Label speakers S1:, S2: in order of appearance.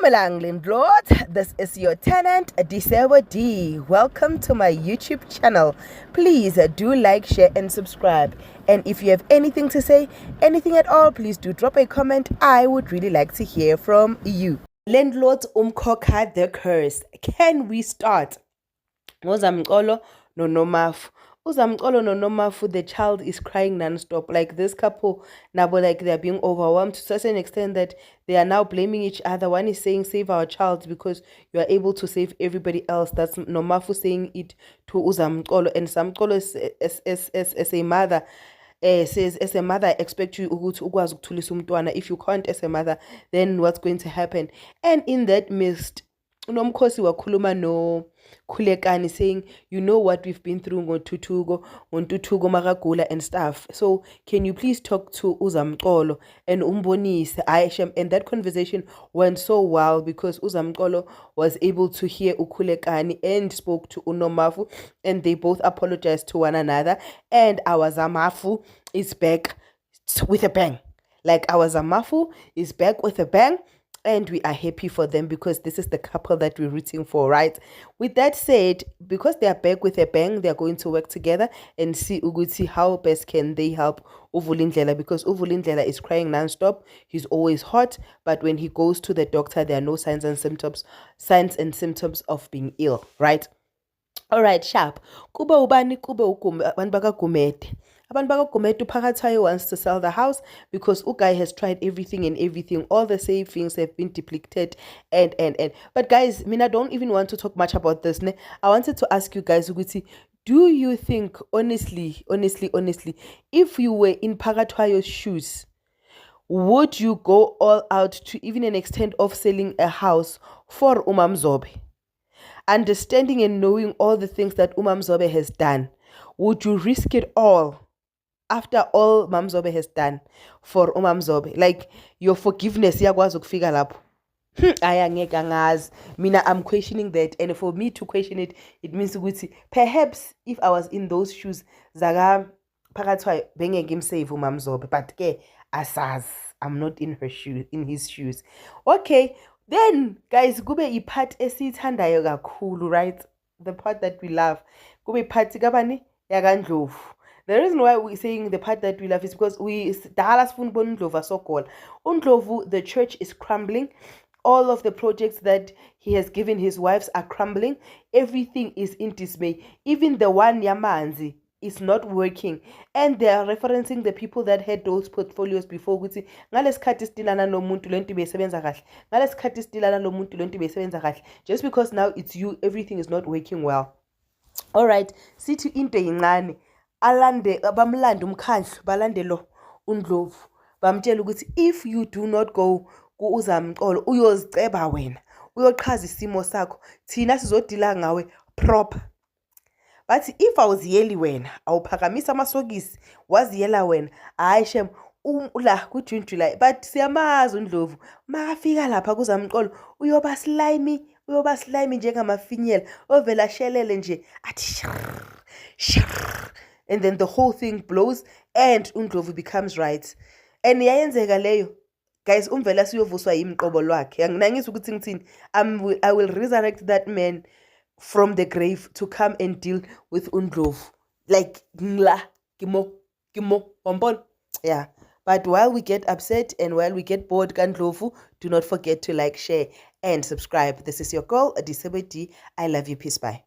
S1: Dumelang landlord, this is your tenant Disebo D. Welcome to my YouTube channel. Please do like, share and subscribe. And if you have anything to say, anything at all, please do drop a comment. I would really like to hear from you. Landlord umkhokha the curse. Can we start? Ngozamcolo no Nomafu. Uzamcolo no Nomafu, the child is crying non-stop. Like this couple, now like they're being overwhelmed to such an extent that they are now blaming each other. One is saying, save our child because you are able to save everybody else. That's Nomafu saying it to Uzamcolo. And Samcolo as a mother, says, as a mother, I expect you to ukwazi ukuthulisa umntwana. If you can't as a mother, then what's going to happen? And in that midst, unomkhosi wakhuluma no Khulekani saying, you know what we've been through ngontuthuko makagula and stuff. So can you please talk to Uzamcolo and umbonise Aisha? And that conversation went so well because Uzamcolo was able to hear uKhulekani and spoke to uNomafu, and they both apologized to one another. And our Zamafu is back with a bang. Like our Zamafu is back with a bang. And we are happy for them because this is the couple that we're rooting for, right? With that said, because they are back with a bang, they are going to work together and see Uguti how best can they help Uvulindlela, because Uvulindlela is crying non-stop. He's always hot, but when he goes to the doctor, there are no signs and symptoms of being ill, right? All right, sharp. Kuba ubani kube abantu bakaGumede. Abantu bakaGumede uPhakathayo wants to sell the house because Ugai has tried everything. All the savings have been depleted and. But guys, Mina don't even want to talk much about this. Ne? I wanted to ask you guys, Uguti, do you think, honestly, if you were in Phakathayo's shoes, would you go all out to even an extent of selling a house for uMaMzobe? Understanding and knowing all the things that uMaMzobe has done, would you risk it all after all uMaMzobe has done for uMaMzobe? Like your forgiveness, iyakwazi ukufika lapho. Ayangeke angazi. Mina, I'm questioning that, and for me to question it, it means ukuthi perhaps if I was in those shoes, zaka Phakathayo bengeke ngimsave uMaMzobe, but ke asazi, I'm not in his shoes. Okay. Then, guys, kube ipart esiyithandayo kakhulu, right? The part that we love. Kube part kabani yakaNdlovu. The reason why we're saying the part that we love is because dala sifuna ukubona uNdlovu asogola. uNdlovu, the church is crumbling. All of the projects that he has given his wives are crumbling. Everything is in dismay. Even the one Yamanzi is not working, and they are referencing the people that had those portfolios before ukuthi ngalesikhathi sidilana nomuntu lento besebenza kahle, ngalesikhathi sidilana nomuntu lento besebenza kahle. Just because now it's you, everything is not working well. All right, sithi into yincane alande bamlanda umkhandlu balande lo uNdlovu bamtshela ukuthi if you do not go kuUzamcolo uyoziceba wena, uyoqhaza isimo sakho, thina sizodila ngawe proper. But if I was yeli wena, awuphakamisa amasokisi, waziyela wena, hayi shem, la ku-June July. But siyamazi uNdlovu, makafika lapha kuZamcolo, uyoba slimy njengamafinyela, ovela shelele nje, athi shrrr, and then the whole thing blows and uNdlovu becomes right. And yayenzeka leyo, guys, umvela siyovuswa yimqobo lwakhe. Anginangisa ukuthi ngithini, I will resurrect that man from the grave to come and deal with uNdlovu. Like ngla kimo wombon. Yeah. But while we get upset and while we get bored kaNdlovu, do not forget to like, share and subscribe. This is your girl Disebo D. I love you. Peace. Bye.